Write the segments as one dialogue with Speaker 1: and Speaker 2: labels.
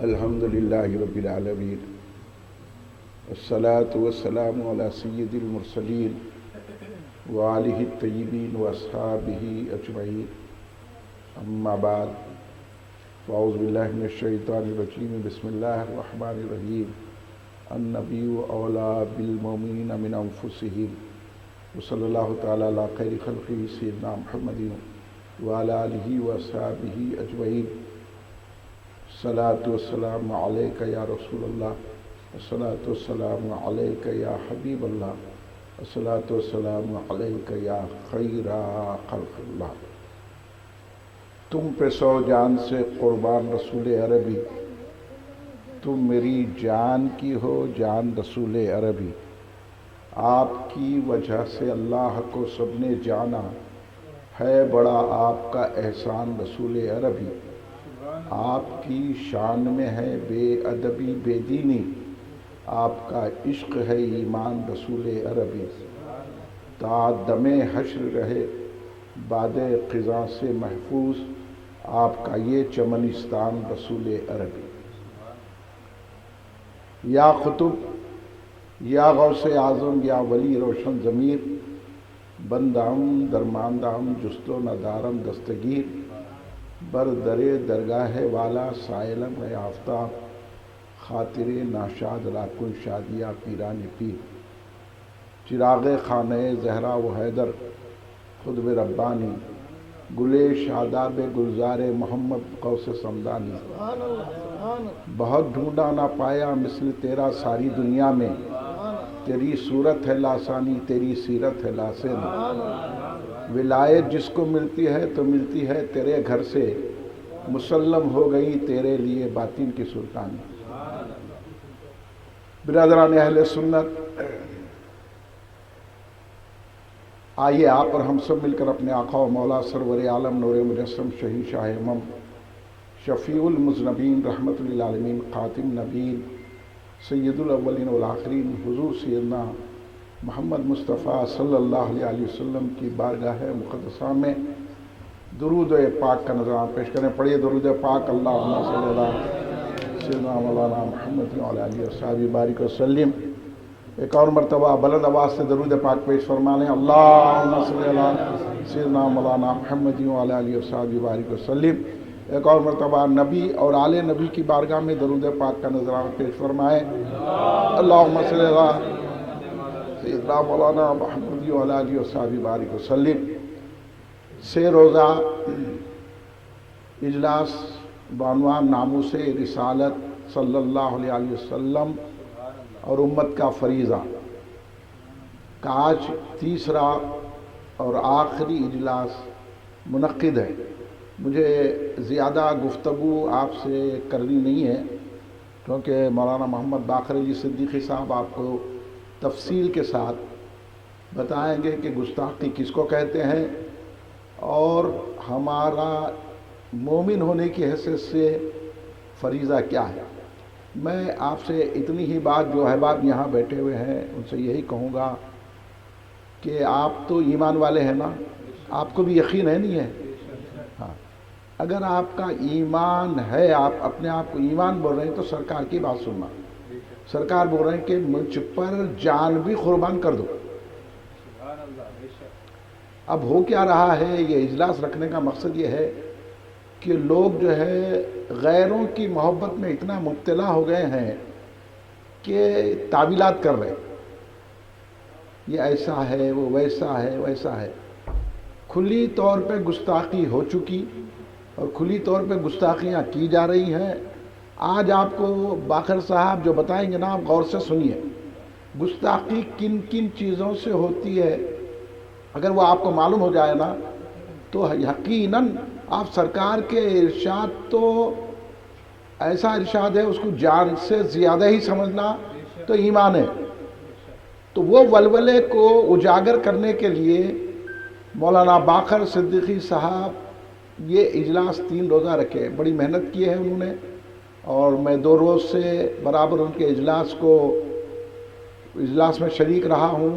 Speaker 1: الحمد للہ رب العالمین والصلاة والسلام علی سید المرسلین وآلہ الطیبین واصحابہ اجمعین اما بعد فاعوذ باللہ من الشیطان الرجیم بسم اللہ الرحمن الرحیم النبی اولیٰ بالمؤمنین من انفسہم وصلی اللہ تعالی علی خیر خلقہ سیدنا محمد وعلی آلہ واصحابہ اجمعین الصلاۃ والسلام علیک یا رسول اللہ الصلاۃ والسلام علیک یا حبیب اللہ الصلاۃ والسلام علیک یا خیر خلق اللہ۔ تم پہ سو جان سے قربان رسول عربی، تم میری جان کی ہو جان رسول عربی، آپ کی وجہ سے اللہ کو سب نے جانا، ہے بڑا آپ کا احسان رسول عربی، آپ کی شان میں ہے بے ادبی بے دینی، آپ کا عشق ہے ایمان رسول عربی، تا دم حشر رہے باد قضا سے محفوظ، آپ کا یہ چمنستان رسول عربی۔ یا قطب یا غوث اعظم یا ولی روشن ضمیر، بندہم درماندہم جست و ندارم دستگیر، بر درے درگاہ والا سائلم ہے آفتاب، خاطر ناشاد راکن شادیہ پیران پیر، چراغ خانہ زہرا و حیدر خطب ربانی، گلے شاداب گلزار محمد غوث سمدانی، بہت ڈھونڈا نہ پایا مثل تیرا ساری دنیا میں، تیری صورت ہے لاسانی تیری سیرت ہے لاسانی، ولایت جس کو ملتی ہے تو ملتی ہے تیرے گھر سے، مسلم ہو گئی تیرے لیے باطن کی سلطانی۔ برادران اہل سنت، آئیے آپ اور ہم سب مل کر اپنے آقا و مولا سرور عالم نور مجسم شہی شاہ امم شفیع المذنبین رحمت للعالمین خاتم نبیین سید الاولین والآخرین حضور سیدنا محمد مصطفیٰ صلی اللہ علیہ وسلم کی بارگاہ مقدسہ میں درود پاک کا نذرانہ پیش کریں۔ پڑھیے درود پاک، اللہم صلی اللہ سیدنا مولانا محمد وعلی آلہ وصحبہ بارک وسلم۔ ایک اور مرتبہ بلند آواز سے درود پاک پیش فرما لیں، اللہم صلی اللہ سیدنا مولانا محمد وعلی آلہ وصحبہ بارک وسلم۔ ایک اور مرتبہ نبی اور آل نبی کی بارگاہ میں درود پاک کا نذرانہ پیش فرمائیں، اللہم صلی اللہ سیدنا مولانا محمد وعلی آلہ وصحبہ بارک وسلم۔ سے روزہ اجلاس بعنوان ناموس رسالت صلی اللہ علیہ وسلم اور امت کا فریضہ کا آج تیسرا اور آخری اجلاس منعقد ہے۔ مجھے زیادہ گفتگو آپ سے کرنی نہیں ہے، کیونکہ مولانا محمد باقر علی صدیقی صاحب آپ کو تفصیل کے ساتھ بتائیں گے کہ گستاخی کس کو کہتے ہیں اور ہمارا مومن ہونے کی حیثیت سے فریضہ کیا ہے۔ میں آپ سے اتنی ہی بات، جو احباب یہاں بیٹھے ہوئے ہیں ان سے یہی کہوں گا کہ آپ تو ایمان والے ہیں نا، آپ کو بھی یقین ہے نہیں ہے؟ ہاں، اگر آپ کا ایمان ہے، آپ اپنے آپ کو ایمان بول رہے ہیں تو سرکار کی بات سننا۔ سرکار بول رہے ہیں کہ مجھ پر جان بھی قربان کر دو۔ اب ہو کیا رہا ہے، یہ اجلاس رکھنے کا مقصد یہ ہے کہ لوگ جو ہے غیروں کی محبت میں اتنا مبتلا ہو گئے ہیں کہ تعویلات کر رہے ہیں، یہ ایسا ہے وہ ویسا ہے ویسا ہے۔ کھلی طور پہ گستاخی ہو چکی اور کھلی طور پہ گستاخیاں کی جا رہی ہیں۔ آج آپ کو باقر صاحب جو بتائیں گے نا، آپ غور سے سنیے، گستاخی کن کن چیزوں سے ہوتی ہے۔ اگر وہ آپ کو معلوم ہو جائے نا تو یقیناً آپ سرکار کے ارشاد تو ایسا ارشاد ہے، اس کو جان سے زیادہ ہی سمجھنا تو ایمان ہے۔ تو وہ ولولے کو اجاگر کرنے کے لیے مولانا باقر صدیقی صاحب یہ اجلاس 3 روزہ رکھے، بڑی محنت کی ہے انہوں نے، اور میں 2 روز سے برابر ان کے اجلاس میں شریک رہا ہوں،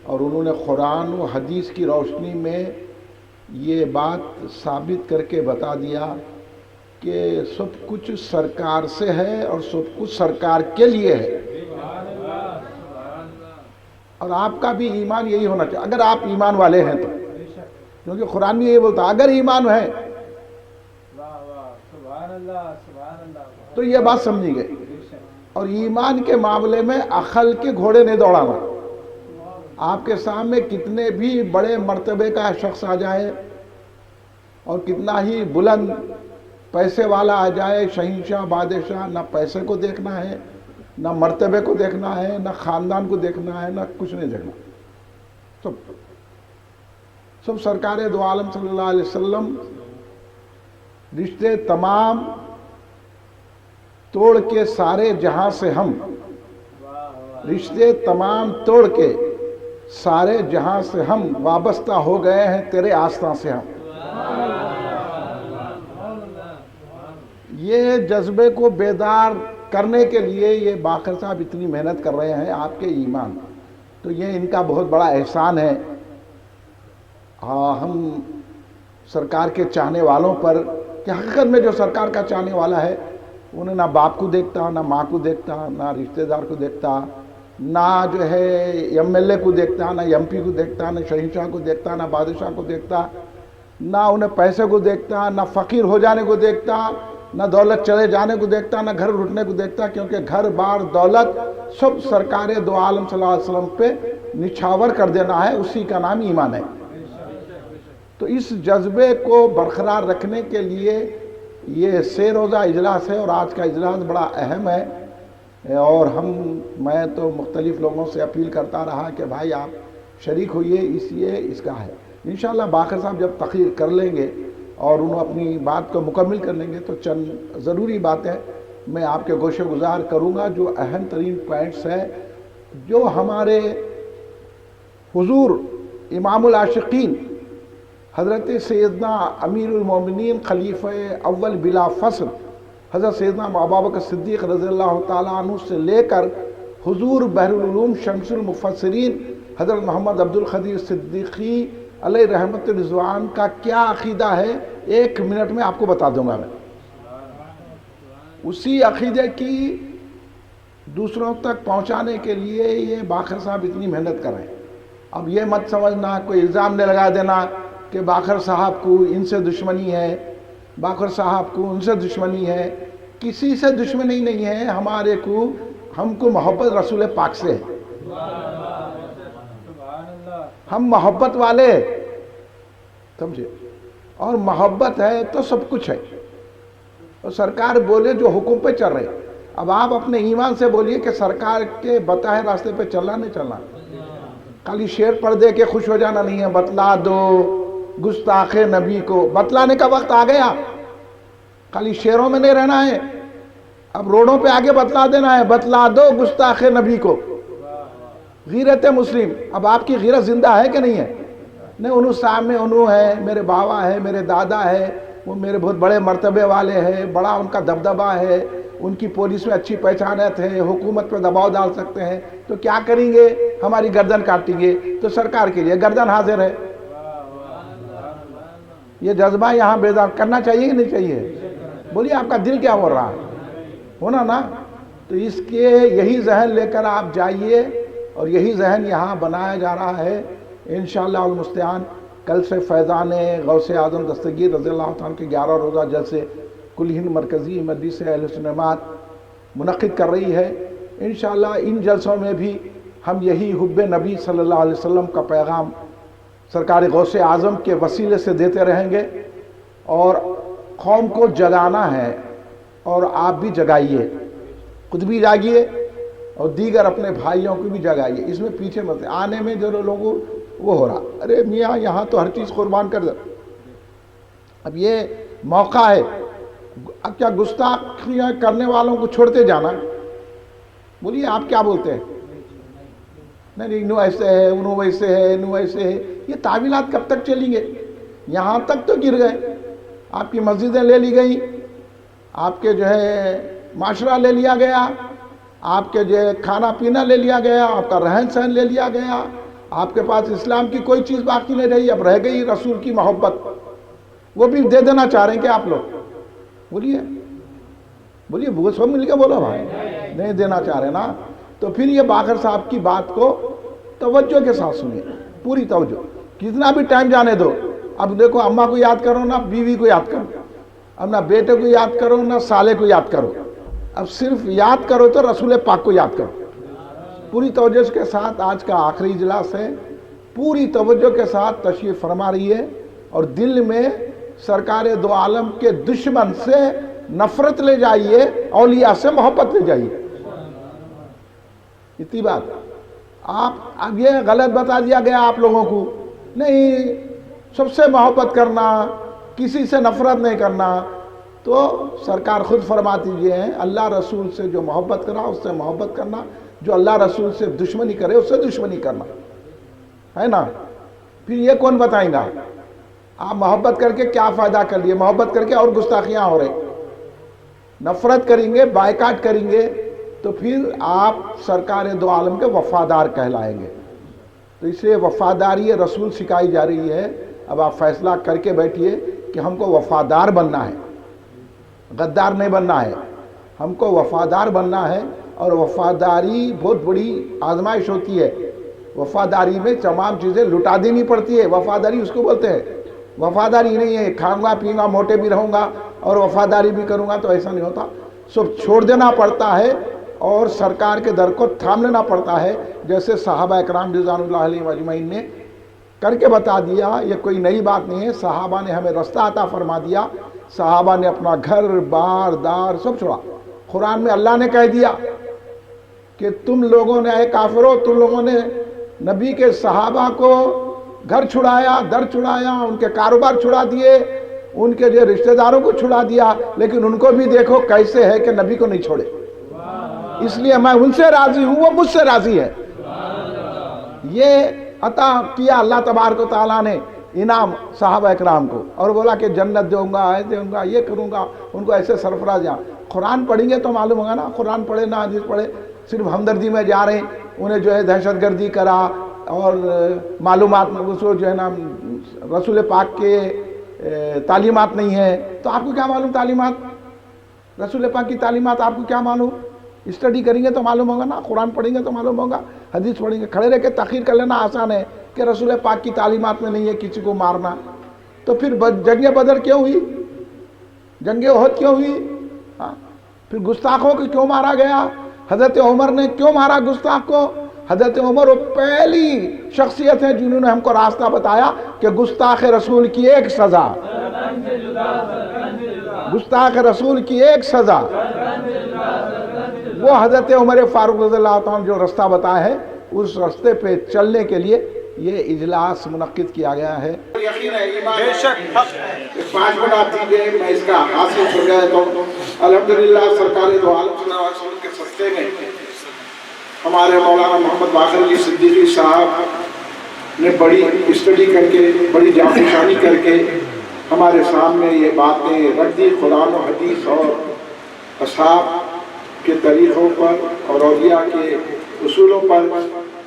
Speaker 1: اور انہوں نے قرآن و حدیث کی روشنی میں یہ بات ثابت کر کے بتا دیا کہ سب کچھ سرکار سے ہے اور سب کچھ سرکار کے لیے ہے، اور آپ کا بھی ایمان یہی ہونا چاہیے اگر آپ ایمان والے ہیں تو، کیونکہ قرآن بھی یہی بولتا ہے اگر ایمان ہے تو یہ بات سمجھی گئی۔ اور ایمان کے معاملے میں عقل کے گھوڑے نہیں دوڑانا۔ آپ کے سامنے کتنے بھی بڑے مرتبے کا شخص آ جائے اور کتنا ہی بلند پیسے والا آ جائے، شہنشاہ بادشاہ، نہ پیسے کو دیکھنا ہے، نہ مرتبے کو دیکھنا ہے، نہ خاندان کو دیکھنا ہے، نہ کچھ نہیں دیکھنا، سب سرکار دو عالم صلی اللہ علیہ وسلم رشتے تمام توڑ کے سارے جہاں سے ہم، رشتے تمام توڑ کے سارے جہاں سے ہم وابستہ ہو گئے ہیں تیرے آستان سے ہم۔ یہ جذبے کو بیدار کرنے کے لیے یہ باقر صاحب اتنی محنت کر رہے ہیں آپ کے ایمان، تو یہ ان کا بہت بڑا احسان ہے۔ ہم سرکار کے چاہنے والوں پر، کہ حقیقت میں جو سرکار کا چاہنے والا ہے انہیں نہ باپ کو دیکھتا، نہ ماں کو دیکھتا، نہ رشتہ دار کو دیکھتا، نہ جو ہے ایم ایل اے کو دیکھتا، نہ ایم پی کو دیکھتا، نہ شہنشاہ کو دیکھتا، نہ بادشاہ کو دیکھتا، نہ انہیں پیسے کو دیکھتا، نہ فقیر ہو جانے کو دیکھتا، نہ دولت چلے جانے کو دیکھتا، نہ گھر لٹنے کو دیکھتا، کیونکہ گھر بار دولت سب سرکار دو عالم صلی اللہ علیہ وسلم پہ نچھاور کر دینا ہے، اسی کا نام ایمان ہے۔ تو اس جذبے کو برقرار رکھنے کے لیے یہ 6 روزہ اجلاس ہے، اور آج کا اجلاس بڑا اہم ہے، اور میں تو مختلف لوگوں سے اپیل کرتا رہا کہ بھائی آپ شریک ہوئیے، اس کا ہے۔ انشاءاللہ باقر صاحب جب تقریر کر لیں گے اور انہوں اپنی بات کو مکمل کر لیں گے تو چند ضروری باتیں میں آپ کے گوشے گزار کروں گا، جو اہم ترین پوائنٹس ہیں، جو ہمارے حضور امام العاشقین حضرت سیدنا امیر المومنین خلیفہ اول بلا فصل حضرت سیدنا ابوبکر صدیق رضی اللہ تعالیٰ عنہ سے لے کر حضور بحر العلوم شمس المفسرین حضرت محمد عبد القادر صدیقی علیہ رحمت رضوان کا کیا عقیدہ ہے، 1 منٹ میں آپ کو بتا دوں گا میں۔ اسی عقیدے کی دوسروں تک پہنچانے کے لیے یہ باقر صاحب اتنی محنت کر رہے ہیں۔ اب یہ مت سمجھنا، کوئی الزام نے لگا دینا کہ باقر صاحب کو ان سے دشمنی ہے، باقر صاحب کو ان سے دشمنی ہے، کسی سے دشمنی نہیں ہے، ہم کو محبت رسول پاک سے ہے، ہم محبت والے، سمجھے، اور محبت ہے تو سب کچھ ہے۔ اور سرکار بولے جو حکم پہ چل رہے، اب آپ اپنے ایمان سے بولیے کہ سرکار کے بتائے راستے پہ چلنا نہیں چلنا، خالی شعر پڑھ دے کے خوش ہو جانا نہیں ہے۔ بتلا دو گستاخ نبی کو، بتلانے کا وقت آ گیا، خالی شعروں میں نہیں رہنا ہے، اب روڈوں پہ آگے بتلا دینا ہے، بتلا دو گستاخ نبی کو۔ غیرت مسلم، اب آپ کی غیرت زندہ ہے کہ نہیں ہے؟ نہیں، انہوں سامنے انہوں ہے، میرے باوا ہے، میرے دادا ہے، وہ میرے بہت بڑے مرتبے والے ہیں، بڑا ان کا دبدبہ ہے، ان کی پولیس میں اچھی پہچانت ہے، حکومت پہ دباؤ ڈال سکتے ہیں، تو کیا کریں گے؟ ہماری گردن کاٹیں گے، تو سرکار کے لیے گردن حاضر ہے۔ یہ جذبہ یہاں بیدار کرنا چاہیے کہ نہیں چاہیے؟ بولیے آپ کا دل کیا ہو رہا ہے؟ ہونا نا؟ تو اس کے یہی ذہن لے کر آپ جائیے، اور یہی ذہن یہاں بنایا جا رہا ہے انشاءاللہ المستعان۔ کل سے فیضان غوث اعظم دستگیر رضی اللہ عنہ کے 11 روزہ جلسے کل ہند مرکزی مجلس اہل سنت منعقد کر رہی ہے۔ انشاءاللہ ان جلسوں میں بھی ہم یہی حب نبی صلی اللہ علیہ وسلم کا پیغام سرکار غوث اعظم کے وسیلے سے دیتے رہیں گے، اور قوم کو جگانا ہے، اور آپ بھی جگائیے، خود بھی جاگیے اور دیگر اپنے بھائیوں کو بھی جگائیے۔ اس میں پیچھے مت آنے میں جو لوگوں وہ ہو رہا، ارے میاں یہاں تو ہر چیز قربان کر دے، اب یہ موقع ہے، اب کیا گستاخیاں کرنے والوں کو چھوڑتے جانا؟ بولیے آپ کیا بولتے ہیں؟ نہیں انہوں ایسے ہے، انہوں ویسے ہے، انہوں ویسے ہے، یہ تعویلات کب تک چلیں گے؟ یہاں تک تو گر گئے، آپ کی مسجدیں لے لی گئیں، آپ کے جو ہے معاشرہ لے لیا گیا، آپ کے جو ہے کھانا پینا لے لیا گیا، آپ کا رہن سہن لے لیا گیا، آپ کے پاس اسلام کی کوئی چیز باقی نہیں رہی، اب رہ گئی رسول کی محبت، وہ بھی دے دینا چاہ رہے ہیں کہ آپ لوگ؟ بولیے بولیے، وہ سب مل کے بولو بھائی، نہیں دینا چاہ رہے نا؟ تو پھر یہ باقر صاحب کی بات کو توجہ کے ساتھ سنیے، پوری توجہ، کتنا بھی ٹائم جانے دو۔ اب دیکھو، اماں کو یاد کرو نہ بیوی کو یاد کرو، اب نہ بیٹے کو یاد کرو نہ سالے کو یاد کرو، اب صرف یاد کرو تو رسول پاک کو یاد کرو۔ پوری توجہ کے ساتھ آج کا آخری اجلاس ہے، پوری توجہ کے ساتھ تشریف فرما رہی ہے، اور دل میں سرکار دو عالم کے دشمن سے نفرت لے جائیے، اولیاء سے محبت لے جائیے۔ اتنی بات۔ اب یہ غلط بتا دیا گیا آپ لوگوں کو، نہیں سب سے محبت کرنا، کسی سے نفرت نہیں کرنا، تو سرکار خود فرماتی ہیں اللہ رسول سے جو محبت کرا اس سے محبت کرنا، جو اللہ رسول سے دشمنی کرے اس سے دشمنی کرنا، ہے نا؟ پھر یہ کون بتائیں گا؟ آپ محبت کر کے کیا فائدہ کر لیے؟ محبت کر کے اور گستاخیاں ہو رہے، نفرت کریں گے، بائیکاٹ کریں گے، تو پھر آپ سرکار دو عالم کے وفادار کہلائیں گے۔ تو اس لیے وفاداری رسول سکھائی جا رہی ہے۔ اب آپ فیصلہ کر کے بیٹھیے کہ ہم کو وفادار بننا ہے، غدار نہیں بننا ہے، ہم کو وفادار بننا ہے۔ اور وفاداری بہت بڑی آزمائش ہوتی ہے، وفاداری میں تمام چیزیں لٹا دینی پڑتی ہے، وفاداری اس کو بولتے ہیں۔ وفاداری نہیں ہے کھاؤں گا پیوں گا موٹے بھی رہوں گا اور وفاداری بھی کروں گا، تو ایسا نہیں ہوتا، سب چھوڑ دینا پڑتا ہے اور سرکار کے در کو تھام لینا پڑتا ہے، جیسے صحابہ اکرام رضوان اللہ علیہ اجمعین نے کر کے بتا دیا۔ یہ کوئی نئی بات نہیں ہے، صحابہ نے ہمیں رستہ عطا فرما دیا، صحابہ نے اپنا گھر بار دار سب چھوڑا۔ قرآن میں اللہ نے کہہ دیا کہ تم لوگوں نے، اے کافروں، تم لوگوں نے نبی کے صحابہ کو گھر چھڑایا، در چھڑایا، ان کے کاروبار چھڑا دیے، ان کے جو رشتہ داروں کو چھڑا دیا، لیکن ان کو بھی دیکھو کیسے ہے کہ نبی کو نہیں چھوڑے۔ اس لیے میں ان سے راضی ہوں، وہ مجھ سے راضی ہے۔ یہ عطا کیا اللہ تبارک و تعالیٰ نے انعام صحابہ اکرام کو، اور بولا کہ جنت دوں گا، دوں گا، یہ کروں گا، ان کو ایسے سرفراز جا۔ قرآن پڑھیں گے تو معلوم ہوگا نا، قرآن پڑھے نہ حدیث پڑھے، صرف ہمدردی میں جا رہے ہیں، انہیں جو ہے دہشت گردی کرا اور معلومات جو ہے نا رسول پاک کے تعلیمات نہیں ہے، تو آپ کو کیا معلوم تعلیمات رسول پاک کی تعلیمات؟ آپ کو کیا معلوم؟ اسٹڈی کریں گے تو معلوم ہوگا نا، قرآن پڑھیں گے تو معلوم ہوگا، حدیث پڑھیں گے۔ کھڑے رہ کے تحقیق کر لینا آسان ہے کہ رسول پاک کی تعلیمات میں نہیں ہے کسی کو مارنا۔ تو پھر جنگ بدر کیوں ہوئی؟ جنگ احد کیوں ہوئی؟ پھر گستاخوں کو کیوں مارا گیا؟ حضرت عمر نے کیوں مارا گستاخ کو؟ حضرت عمر وہ پہلی شخصیت ہے جنہوں نے ہم کو راستہ بتایا کہ گستاخ رسول کی ایک سزا، گستاخ رسول کی ایک سزا، وہ حضرت عمر فاروق رضی اللہ عنہ جو رستہ بتایا ہے، اس رستے پہ چلنے کے لیے یہ اجلاس منعقد کیا گیا ہے۔
Speaker 2: یقین ہے، ایمان ہے، 5 منٹ آپ دیجئے، میں اس کا حاصل ہو گیا تو الحمدللہ سرکار دو عالم صلی اللہ علیہ وسلم کے سستے میں ہمارے مولانا محمد باقر علی صدیقی صاحب نے بڑی اسٹڈی کر کے، بڑی جانفشانی کر کے ہمارے سامنے یہ باتیں رکھ دی، قرآن و حدیث اور اصحاب کے طریقوں پر اور اولیاء کے اصولوں پر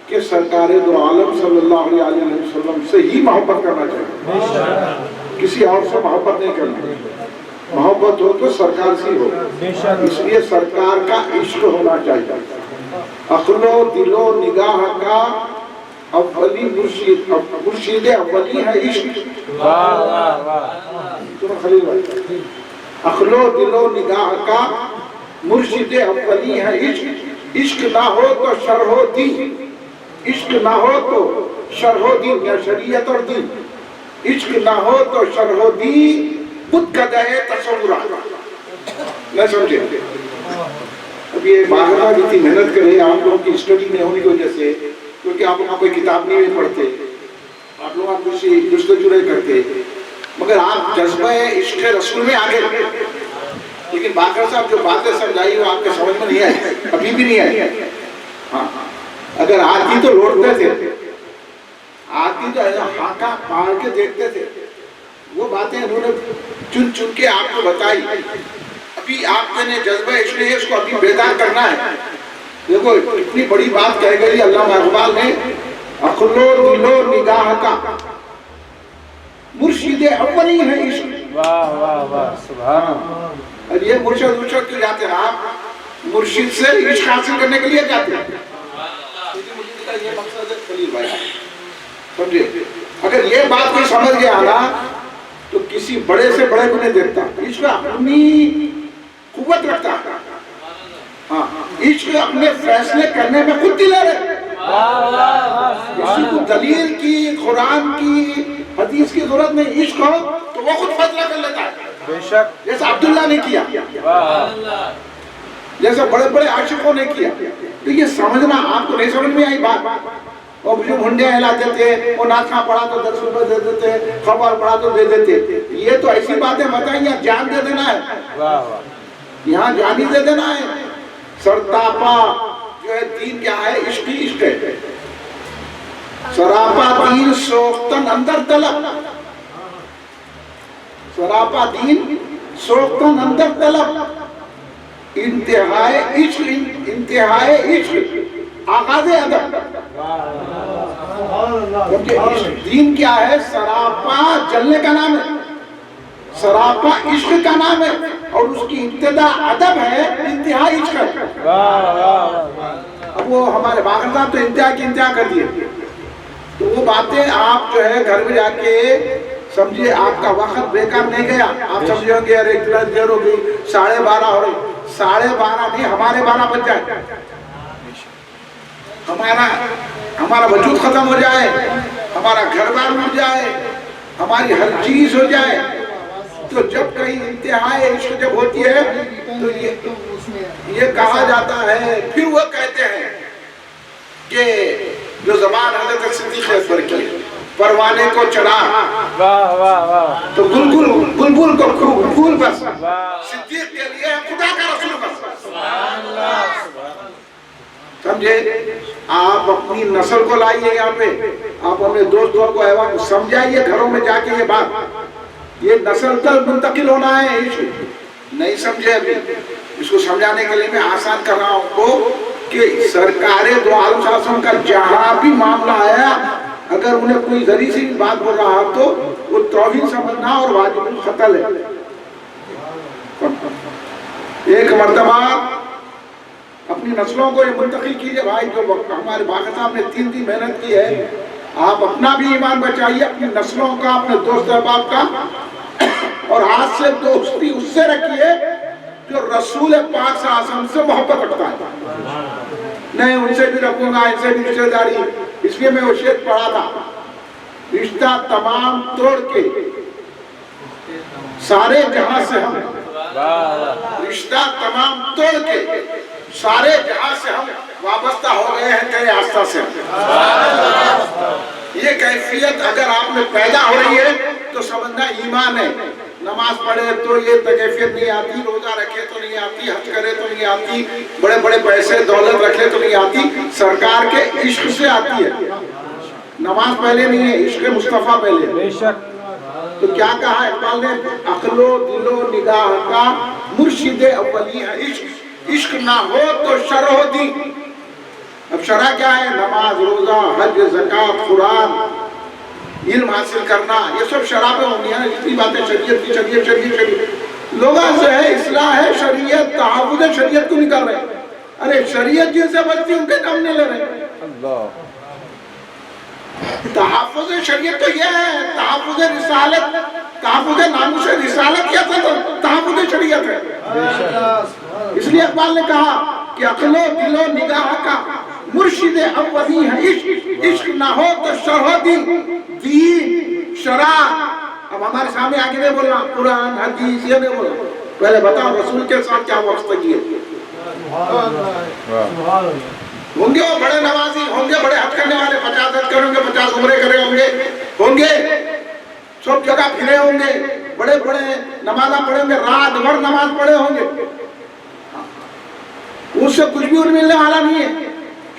Speaker 2: کہ سرکار دو عالم صلی اللہ علیہ وسلم سے ہی محبت کرنا چاہیے، کسی اور سے محبت نہیں کرنا۔ محبت ہو تو سرکار سے ہو، اس لیے سرکار کا عشق ہونا چاہیے۔ عقل و دل و نگاہ کا اولی مرشد اولی ہے عشق۔ خلیل بھائی، عقل و دل و نگاہ کا مرشد اولی ہے عشق۔ عشق نہ ہو تو شرح و دین، عشق نہ ہو تو شرح و دین یا شریعت اور دین، عشق نہ ہو تو شرح و دین خود قدہ تصورات۔ نہ سمجھے؟ اب یہ باغرہ بھی اتنی محنت کرے آپ لوگوں کی اسٹڈی نہیں ہونے کی وجہ سے، کیونکہ آپ لوگوں کوئی کتاب نہیں پڑھتے، آپ لوگوں کسی جستجو نہیں کرتے، مگر آپ جذبہ عشق رسول میں آگے رہے۔ لیکن باقر صاحب جو باتیں سمجھائی وہ آپ کے سمجھ میں نہیں آئی، ابھی بھی نہیں آئی۔ ہاں اگر آتی تو لوٹتے تھے، آتی تو ایسا ہاتھا پاڑ کے دیکھتے تھے۔ وہ باتیں انہوں نے چن چن کے آپ کو بتائی، ابھی آپ نے جذبہ عشق ہے اس کو ابھی بیدار کرنا ہے۔ دیکھو اتنی بڑی بات کہہ گئی علامہ اقبال نے، عقل و دل و نگاہ کا مرشد اولی ہے عشق۔
Speaker 3: واہ واہ واہ سبحان اللہ.
Speaker 2: اور یہ مرشد کیوں جاتے ہیں؟ آپ مرشد سے عشق حاصل کرنے کے لیے جاتے ہیں. مرشد کا یہ مقصد ہے خلیل بھائی، سمجھے؟ اگر یہ بات کوئی سمجھ گیا نا تو کسی بڑے سے بڑے کو نہیں دیکھتا. عشق اپنی قوت رکھتا ہے. ہاں، عشق اپنے فیصلے کرنے میں خود دلے رہے. کسی کو دلیل کی، قرآن کی، حدیث کی ضرورت نہیں. عشق ہو تو وہ خود فیصلہ کر لیتا ہے.
Speaker 3: بے شک.
Speaker 2: جیسا عبداللہ نے کیا، جیسا بڑے بڑے عاشقوں نے کیا. تو یہ سمجھنا آپ کو نہیں سمجھ میں آئی بات. وہ جو ہنڈے ہلاتے تھے، وہ ناخواں پڑھا تو 10 روپے دے دیتے، خبر پڑھا تو دے دیتے. یہ تو ایسی باتیں بتائیں، یہاں جان دے دینا ہے. یہاں جان ہی دے دینا ہے. سرتاپا جو ہے دین کیا ہے؟ عشق ہی عشق ہے. سراپا دین سوختن اندر طلب. سراپا دین سوختن اندر طلب. انتہائے عشق، انتہائے عشق آغاز ادب. دین کیا ہے؟ سراپا جلنے کا نام ہے، سراپا عشق کا نام ہے، اور اس کی ابتدا ادب ہے، انتہا عشق ہے. اب وہ ہمارے باقر صاحب تو انتہا کی انتہا کر دیے. تو وہ باتیں آپ جو ہے گھر میں جا کے سمجھے، آپ کا وقت بیکار نہیں گیا. آپ سمجھو گے ارے اتنا دیر ہو گئی، 12:30 ہو رہی. 12:30 نہیں، ہمارے 12 بج جائے، ہمارا وجود ختم ہو جائے، ہمارا گھر بار مر جائے، ہماری ہر چیز ہو جائے. تو جب کہیں انتہائی عشق جب ہوتی ہے تو یہ کہا جاتا ہے. پھر وہ کہتے ہیں کہ جو زبان حضرت صدیق اکبر کی، پروانے کو چڑھا تو بلبل کو پھول بس. صدیق کے لیے خدا کا رسول بس. سمجھے؟ آپ اپنی نسل کو لائیے یہاں پہ، آپ اپنے دوستوں کو احوال سمجھائیے گھروں میں جا کے. یہ بات یہ نسل تک منتقل ہونا ہے. نہیں سمجھے ابھی؟ اس کو سمجھانے کے لیے میں آسان کر رہا ہوں کو کہ سرکار دو عالم صلی اللہ علیہ وسلم کا جہاں بھی معاملہ آیا، اگر انہیں کوئی ذریع سی بات بول رہا تو وہ توہین سمجھنا اور واجب القتل ہے. ایک مرتبہ اپنی نسلوں کو یہ منتقل کیجئے بھائی. جو ہمارے باقر صاحب نے 3 دن محنت کی ہے، آپ اپنا بھی ایمان بچائیے، اپنی نسلوں کا، اپنے دوست احباب کا، اور ہاتھ سے دوستی اس سے رکھیے جو رسول پاک صلی اللہ علیہ وسلم سے محبت رکھتا ہے. نہیں ان سے بھی رکھوں گا، ان سے بھی رشتہ داری. اس لیے میں وہ شعر پڑھا تھا، رشتہ تمام توڑ کے سارے جہاں سے ہم، رشتہ تمام توڑ کے سارے جہاں سے ہم وابستہ ہو گئے ہیں تیرے آستہ سے. یہ کیفیت اگر آپ میں پیدا ہو رہی ہے تو سمجھنا ایمان ہے. نماز پڑھے تو یہ کیفیت نہیں آتی، روزہ رکھے تو نہیں آتی، حج کرے تو نہیں آتی، بڑے بڑے پیسے دولت رکھے تو نہیں آتی. سرکار کے عشق سے آتی ہے. نماز پہلے نہیں ہے، عشق مصطفیٰ پہلے.
Speaker 3: بے شک.
Speaker 2: تو کیا کہا اقبال نے؟ عقل و دل و نگاہ کا مرشد اولی ہے عشق. عشق نہ ہو تو شرع ہو دین. اب شرع کیا ہے؟ نماز، روزہ، حج، زکوٰۃ، قرآن، علم حاصل کرنا، یہ سب شرع پہ ہونی ہے. اتنی باتیں شریعت کی، شریعت لوگوں سے ہے، اصلاح ہے شریعت، تحفظ شریعت کو نکال رہے. ارے شریعت جن سے بچتی ان کے نام نہیں لے رہے.
Speaker 3: اللہ.
Speaker 2: تحفظ شریعت تو یہ ہے، تحفظ رسالت، تحفظ ناموس رسالت کیا تھا؟ تحفظ شریعت ہے. اس لیے اقبال نے کہا کہ عقل و دل و نگاہ کا مرشد اولی ہے عشق. عشق نہ ہو تو شرع دین شرع. اب ہمارے سامنے آگے نہیں بولنا قرآن حدیث، یہ نہیں بولنا. پہلے بتاؤ رسول کے ساتھ کیا وابستگی ہے. ہوں گے وہ بڑے نمازی، ہوں گے بڑے حج کرنے والے، 50 حج کریں گے، 50 عمرے کرے ہوں گے، سب جگہ پھرے ہوں گے، بڑے بڑے نمازہ پڑھیں گے، رات بھر نماز پڑھے ہوں گے. اس سے کچھ بھی ان ملنے والا نہیں ہے.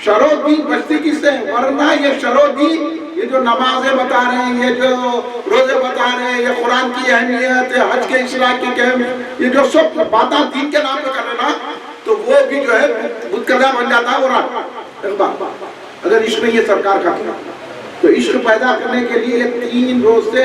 Speaker 2: شرع دین بچتی کس سے؟ ورنہ یہ شرع دین، یہ جو نمازیں بتا رہے ہیں، یہ جو روزے بتا رہے ہیں، یہ قرآن کی اہمیت، حج کے اصلاح کی اہمیت، یہ جو سب باتیں دین کے نام پہ کر رہے نا، تو وہ بھی جو ہے بت قضا بن جاتا ہے. وہ رات اگر عشق نہیں ہے سرکار کا، تو عشق پیدا کرنے کے لیے 3 روز سے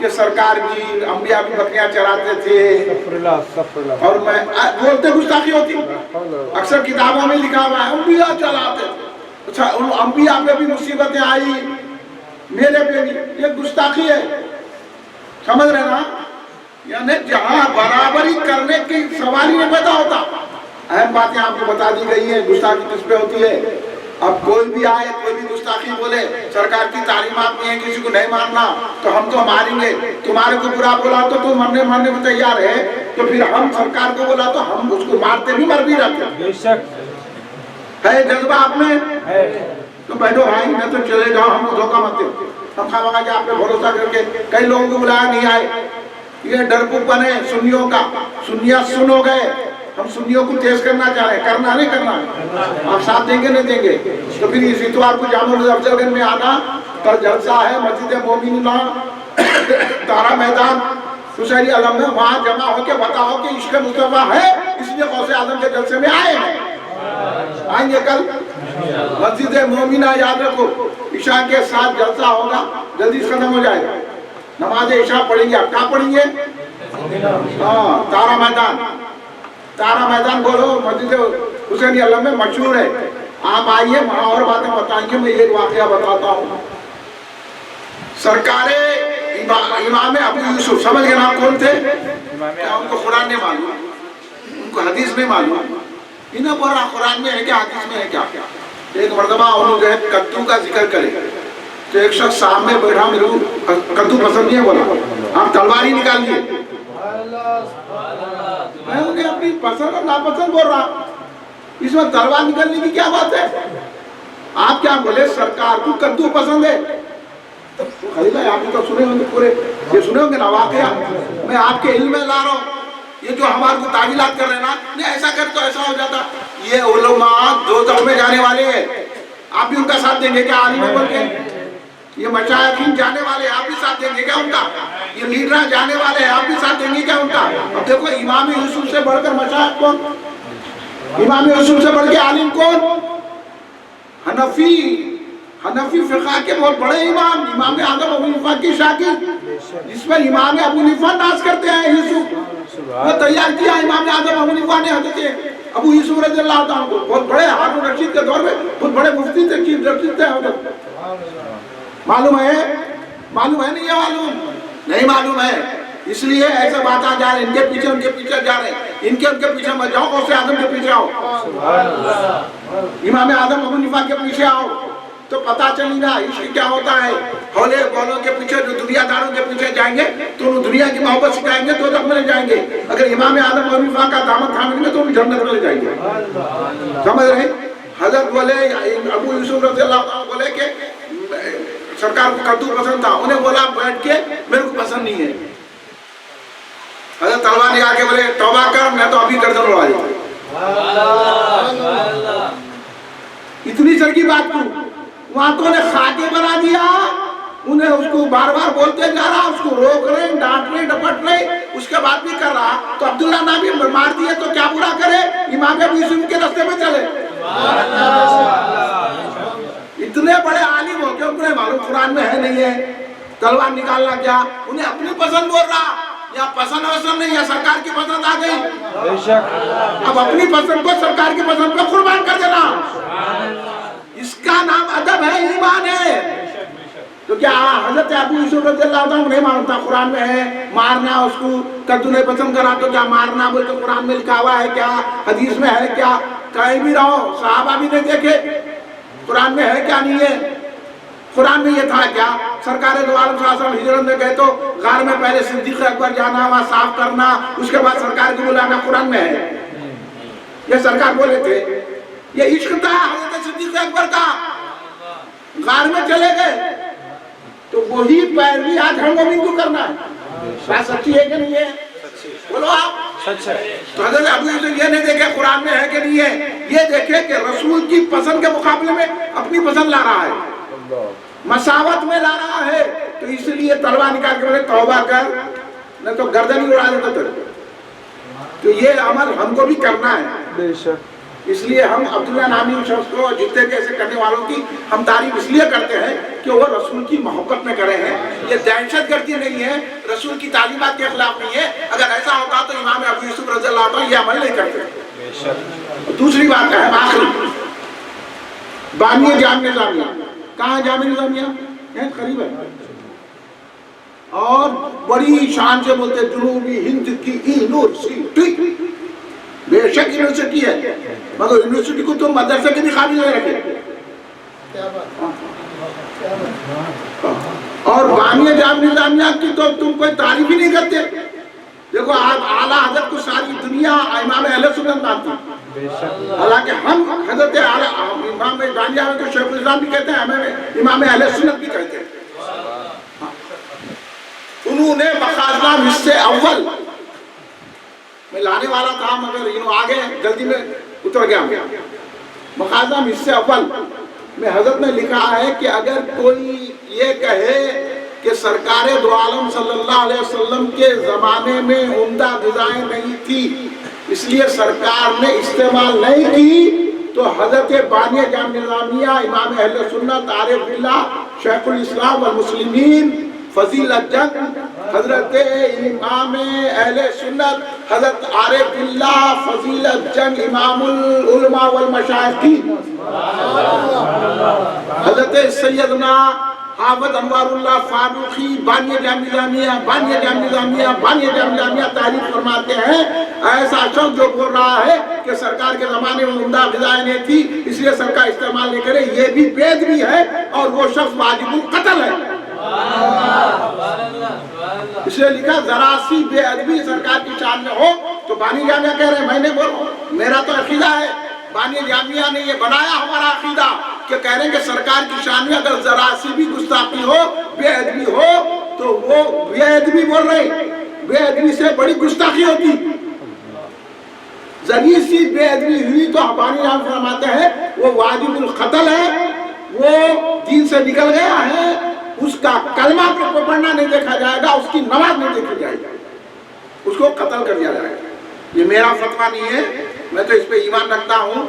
Speaker 2: کہ سرکار بھی انبیاء بھی بکریاں چراتے تھے اور میں بولتے گستاخی ہوتی اکثر کتابوں میں لکھا ہوا ہے انبیاء چلاتے تھے اچھا ان انبیاء پہ بھی مصیبتیں آئی میرے پہ بھی یہ گستاخی ہے سمجھ رہے نا یعنی جہاں برابری کرنے کی سوال ہی نہیں پیدا ہوتا اہم باتیں آپ کو بتا دی گئی ہیں گستاخی کس پہ ہوتی ہے اب کوئی بھی آئے کوئی بھی گستاخی بولے سرکار کی تعلیمات میں ہے کسی کو نہیں ماننا تو ہم تو ماریں گے تمہارے کو برا بولا تو تم مرنے کو تیار ہے تو پھر ہم سرکار کو بولا تو ہم اس کو مارتے بھی مر بھی رہتے ہے جذبہ آپ میں تو بیٹھو بھائی میں تو چلے جاؤ ہم کو دھوکہ مت دو ہم خواہ کہ آپ نے بھروسہ کر کے کئی لوگوں کو بلایا نہیں آئے یہ ڈرپوک بنے سنیوں کا سنیاں سن ہو گئے ہم سنیوں کو تیز کرنا چاہ رہے ہیں کرنا نہیں کرنا آپ ساتھ دیں گے نہیں دیں گے تو پھر اس اتوار کو جامع افضل گنج میں آنا کل جلسہ ہے مسجد مومن تارا میدان حسینی علم میں وہاں جمع ہو کے بتاؤ کہ عشق مصطفیٰ ہے اس لیے غوث اعظم کے جلسے میں آئے ہیں آئیں گے کل مسجد مومنہ یاد رکھو عشاء کے ساتھ جلسہ ہوگا جلدی ختم ہو جائے گا نماز عشاء پڑھیں گے آپ کہاں پڑھیں گے تارا میدان بولو مسجد حسینی علم میں مشہور ہے آپ آئیے وہاں اور باتیں بتائیں گے میں ایک واقعہ بتاتا ہوں سرکار امام ابو یوسف سمجھ گئے نام کون تھے کیا ان کو قرآن نہیں معلوم ان کو حدیث نہیں معلوم انہیں بول رہا قرآن میں ہے کیا حدیث میں ہے کیا ایک مرتبہ انہوں نے کدو کا ذکر کرے تو ایک شخص سامنے بیٹھا میرے کو کدو پسند نہیں ہے بولا آپ تلوار ہی نکالیے میں انہیں اپنی پسند اور ناپسند بول رہا اس میں تلوار نکلنے کی کیا بات ہے آپ کیا بولے سرکار کو کدو پسند ہے خلیل بھائی آپ تو سنے ہوں گے پورے یہ سنے ہوں گے نا واقعہ میں آپ کے علم میں لا رہا ہوں یہ جو ہمارے کو تعویلات کر رہے ہیں نا نہیں ایسا کر تو ایسا ہو جاتا یہ علماء دوزخ میں جانے والے ہیں آپ بھی ان کا ساتھ دیں گے کیا عالم بول کے یہ مشائخین جانے والے ہیں آپ بھی ساتھ دیں گے کیا ان کا یہ لیڈر جانے والے ہیں آپ بھی ساتھ دیں گے کیا ان کا اب دیکھو امام یوسف سے بڑھ کر مشائخ کون امام یوسف سے بڑھ کے عالم کون حنفی فقہ کے بہت بڑے امام اعظم ابو حنیفہ کی شاگرد جس پر امام ابو حنیفہ ناز کرتے ہیں یوسف وہ تیار کیا امام اعظم ابو حنیفہ نے حضرت ابو یوسف رضی اللہ عنہ کو بہت بڑے ہارون رشید کے دور میں بہت بڑے مفتی تھے چیف جسٹس تھے حضرت معلوم ہے نہیں یہ معلوم نہیں معلوم ہے اس لیے ایسے بات آ جا رہے ان کے پیچھے جا رہے ہیں ان کے پیچھے مت جاؤ غوث اعظم کے پیچھے آؤ امام اعظم ابو حنیفہ کے پیچھے آؤ تو پتا چلے گا عشق کیا ہوتا ہے ہولے بولوں کے پیچھے جو دنیا داروں کے پیچھے جائیں گے تو انہوں دنیا کی محبت سکھائیں گے تو میں لے جائیں گے اگر امام اعظم ابو حنیفہ کا دامن تھامیں گے تو انہوں جنت میں لے جائیں گے سمجھ رہے حضرت بولے ابو یوسف رضی اللہ عنہ بولے کہ سرکار کو کدو پسند تھا انہیں بولا بیٹھ کے میرے کو پسند نہیں ہے حضرت تلوار نکال کے بولے توبہ کر میں تو ابھی گردن اڑا دیا اتنی سر کی بات کو وہاں تو انہیں خاکے بنا دیا انہیں اس کو بار بار بولتے جا رہا اس کو روک رہے ڈانٹ رہے ڈپٹ رہے اس کے بعد بھی کر رہا تو عبداللہ نبی مار دیے تو کیا برا کرے امام ابو یوسف کے راستے میں چلے اتنے بڑے عالم ہو کے انہیں معلوم قرآن میں ہے نہیں ہے تلوار نکالنا کیا انہیں اپنی پسند بول رہا یا پسند وسند نہیں یا سرکار کی پسند آ گئی اب اپنی پسند کو سرکار کی پسند کو قربان کر دینا اس کا نام ادب ہے ایمان ہے تو کیا حضرت ابو یوسف رضی اللہ عنہ نہیں مانتا قرآن میں ہے مارنا اس کو کدو نے پسند کرا تو کیا مارنا بول کے قرآن میں لکھا ہوا ہے کیا حدیث میں ہے کیا کہیں بھی رہو صحابہ بھی نہیں دیکھے قرآن میں ہے کیا نہیں ہے قرآن میں یہ تھا کیا سرکار دو عالم صلی اللہ علیہ وسلم ہجرت میں گئے تو غار میں پہلے صدیق اکبر جانا وہاں صاف کرنا اس کے بعد سرکار کو بلانا قرآن میں ہے یہ سرکار بولے تھے یہ عشق تھا حضرت صدیق اکبر کا غار میں چلے گئے تو وہی پیروی آج ہم مومن کو کرنا ہے بات سچی ہے کہ نہیں ہے بولو آپ سچ ہے تو حضرت ابو یوسف یہ نہیں دیکھے قرآن میں ہے کہ نہیں ہے یہ دیکھے کہ رسول کی پسند کے مقابلے میں اپنی پسند لا رہا ہے مساوت میں لا رہا ہے تو اس لیے تلوار نکال کے بولے توبہ کر نہ تو گردن ہی اڑا دیتا تو یہ عمل ہم کو بھی کرنا ہے اس لیے ہم عبداللہ نامی شخص کو جتنے بھی ایسے کرنے والوں کی ہم تعریف اس لیے کرتے ہیں کہ وہ رسول کی محبت میں کرے ہیں. یہ دہشت گردی نہیں ہے, رسول کی تعلیمات کے خلاف نہیں ہے. اگر ایسا ہوتا تو امام ابو یوسف رضی اللہ عنہ یہ عمل نہیں کرتے. دوسری بات ہے آخری, بانی جامع نظامیہ. کہاں ہے جامع نظامیہ؟ یہاں قریب ہے, اور بڑی شان سے بولتے جنوبی ہند کی یونیورسٹی. بے شک یونیورسٹی ہے, مگر یونیورسٹی کو تم مدرسے کے بھی قابل نہیں رکھے. اور بانی جامع نظامیہ کی تو تم کوئی تعریف ہی نہیں کرتے. دیکھو آپ اعلیٰ حضرت کو ساری دنیا امام اہل سنت مانتی, حالانکہ ہم حضرت امام بانی کو شیخ الاسلام بھی کہتے ہیں, ہمیں امام اہل سنت بھی کہتے ہیں. انہوں نے مخازنہ حصے اول میں لانے والا تھا, مگر انہوں آگے جلدی میں اتر گیا. مخازنہ حصے اول میں حضرت نے لکھا ہے کہ اگر کوئی یہ کہے کہ سرکار دو عالم صلی اللہ علیہ وسلم کے زمانے میں عمدہ غذائیں نہیں تھی اس لیے سرکار نے استعمال نہیں کی, تو حضرت بانی جامع نظامیہ, امام اہل سنت عارف باللہ شیخ الاسلام والمسلمین فضیلت جنگ, حضرت امام اہل سنت حضرت عارف باللہ فضیلت جنگ امام العلماء والمشائخ کی حضرت سیدنا حافظ انوار اللہ فاروقی بانی جامع نظامیہ, بانی جامع نظامیہ, بانی جامع نظامیہ تعریف فرماتے ہیں. ایسا شخص جو بول رہا ہے کہ سرکار کے زمانے میں عمدہ غذائیں نہیں تھی اس لیے سرکار استعمال نہیں کرے, یہ بھی بےادبی ہے اور وہ شخص واجب القتل ہے. اس لیے لکھا ذرا سی بے ادبی سرکار کی شان میں ہو تو بانی جامعہ کہہ رہے ہیں, میں نے بولوں میرا تو عقیدہ ہے, بانی جامعہ نے یہ بنایا ہمارا عقیدہ کہ کہہ رہے ہیں کہ سرکار کی شان میں اگر ذرا سی بھی گستاخی ہو, بے ادبی ہو, تو وہ بے ادبی بول رہے ہیں, بے ادبی سے بڑی گستاخی ہوتی. ذری سی بے ادبی ہوئی تو بانی جامعہ فرماتے ہیں وہ واجب القتل ہے, وہ دین سے نکل گیا ہے, اس کا کلمہ کو پڑھنا نہیں دیکھا جائے گا, اس کی نماز نہیں دیکھی جائے گی, اس کو قتل کر دیا جائے گا. یہ میرا فتویٰ نہیں ہے, میں تو اس پہ ایمان رکھتا ہوں,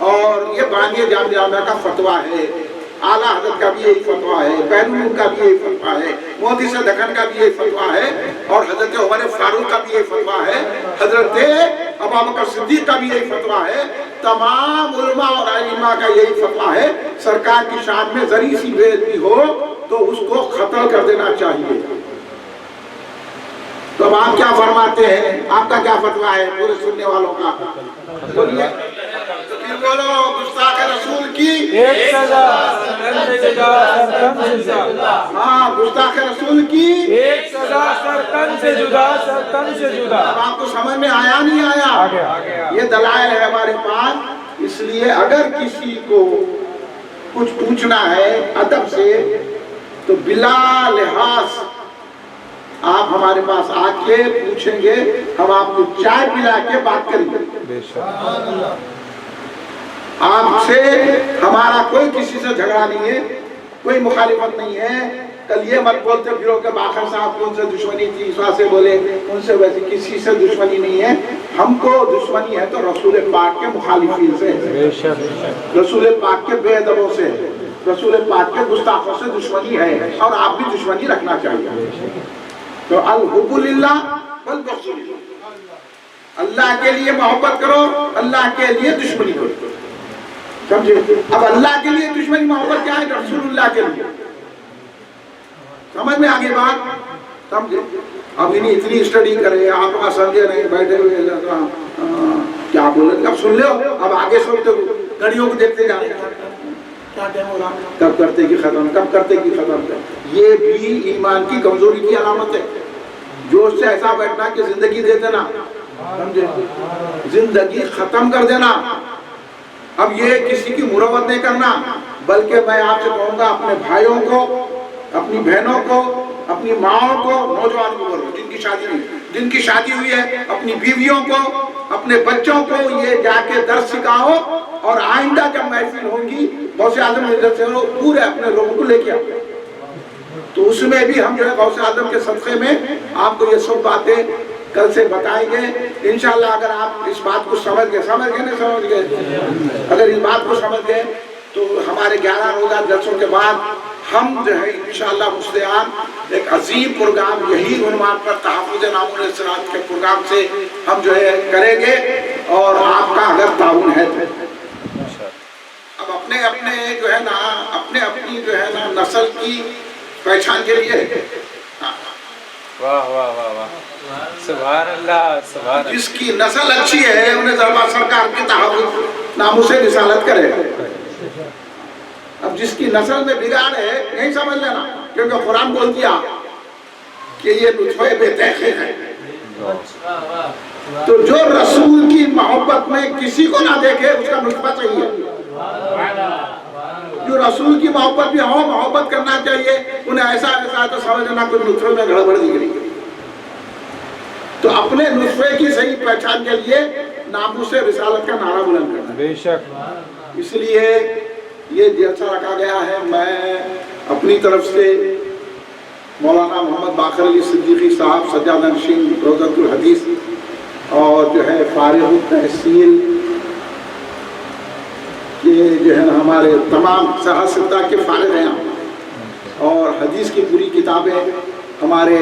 Speaker 2: اور یہ بانی جامع نظامیہ کا فتویٰ ہے. اعلیٰ حضرت کا بھی یہی فتویٰ ہے, بہرون کا بھی یہی فتویٰ ہے, مودی سے دکن کا بھی یہی فتویٰ ہے, اور حضرت عمر فاروق کا بھی یہی فتویٰ ہے, حضرت ابوبکر صدیق کا بھی یہی فتویٰ ہے, تمام علماء اور ائمہ کا یہی فتویٰ ہے. سرکار کی شان میں ذری سی بے ادبی ہو تو اس کو قتل کر دینا چاہیے. تو اب آپ کیا فرماتے ہیں, آپ کا کیا فتویٰ ہے پورے سننے والوں کا؟ بولیے, پھر بولو. گستاخ رسول کی
Speaker 3: ایک سزا سر سے جدا سر تن سے جدا.
Speaker 2: ہاں, گستاخ رسول کی
Speaker 3: ایک سزا سر تن سے جدا, سر تن سے جدا.
Speaker 2: اب آپ کو سمجھ میں آیا نہیں آیا؟ یہ دلائل ہے ہمارے پاس. اس لیے اگر کسی کو کچھ پوچھنا ہے ادب سے تو بلا لحاظ آپ ہمارے پاس آ کے پوچھیں گے, ہم آپ کو چائے پلا کے بات کریں گے. آپ سے ہمارا کوئی کسی سے جھگڑا نہیں ہے, کوئی مخالفت نہیں ہے. کل یہ مت بولتے پھرو کہ باقر صاحب کو ان سے دشمنی تھی, اس واسطے بولے, ان سے ویسے کسی سے دشمنی نہیں ہے. ہم کو دشمنی ہے تو رسول پاک کے مخالفین سے, رسول پاک کے بے ادبوں سے, رسول پاک کے گستاخوں سے دشمنی ہے, اور آپ بھی دشمنی رکھنا چاہیے. تو الحب للہ والبغض للہ, اللہ کے لیے محبت کرو, اللہ کے لیے دشمنی کرو. سمجھے؟ اب اللہ کے لیے دشمنی محبت کیا ہے؟ رسول اللہ کے لیے. سمجھ میں آگے بات؟ سمجھے؟ اب انہیں اتنی اسٹڈی کرے, آپ کا سمجھے نہیں, بیٹھے ہوئے کیا بولے, اب سن لو, اب آگے سنتے ہو, گھڑیوں کو دیکھتے جا رہے ہیں, کیا ٹائم ہو رہا, کب کرتے کی ختم, کب کرتے کی ختم. یہ بھی ایمان کی کمزوری کی علامت ہے. جوش سے ایسا بیٹھنا کہ زندگی دے دینا, سمجھے, زندگی ختم کر دینا. اب یہ کسی کی مروت نہیں کرنا, بلکہ میں آپ سے کہوں گا اپنے بھائیوں کو, اپنی بہنوں کو, اپنی ماں کو, نوجوان کو بولو جن کی شادی نہیں, جن کی شادی ہوئی ہے, اپنی بیویوں کو, اپنے بچوں کو یہ جا کے درس سکھاؤ, اور آئندہ جب محفل ہوں گی غوث اعظم حضرت سے پورے اپنے لوگوں کو لے کے آؤ. تو اس میں بھی ہم جو ہے غوث اعظم کے صدقے میں آپ کو یہ سب باتیں کل سے بتائیں گے. انشاءاللہ اگر آپ اس بات کو سمجھ گئے نہیں سمجھ گئے، اگر اس بات کو سمجھ گئے تو ہمارے 11 روزہ جلسوں کے بعد ہم جو ہے انشاءاللہ مصلحان ایک عظیم پروگرام یہی عنوان پر تحفظ نامون الصراط کے پروگرام سے ہم جو ہے کریں گے، اور آپ کا اگر تعاون ہے تو اب اپنے جو ہے نا اپنی جو ہے نا نسل کی پہچان کے لیے
Speaker 3: واہ واہ واہ واہ، سبحان اللہ سبحان اللہ،
Speaker 2: جس کی نسل اچھی ہے انہیں ضرور سرکار کے تحفظ ناموں سے رسالت کرے گا۔ اب جس کی نسل میں بگاڑ ہے نہیں سمجھ لینا، کیونکہ قرآن بول دیا کہ یہ نطفے بے تحقیق ہے۔ تو جو رسول کی محبت میں کسی کو نہ دیکھے اس کا نطفہ چاہیے، جو رسول کی محبت بھی ہو محبت کرنا چاہیے، انہیں ایسا ہے تو سمجھنا کوئی نطفے میں گڑبڑ دکھ رہی ہے۔ تو اپنے نطفے کی صحیح پہچان کے لیے ناموس رسالت کا نعرہ بلند کرنا،
Speaker 3: بے شک،
Speaker 2: اس لیے یہ جلسہ رکھا گیا ہے۔ میں اپنی طرف سے مولانا محمد باقر علی صدیقی صاحب سجادہ نشین روضۃ الحدیث اور جو ہے فارغ التحصیل کے جو ہے نا ہمارے تمام صحافتہ کے فارغ ہیں، اور حدیث کی پوری کتابیں ہمارے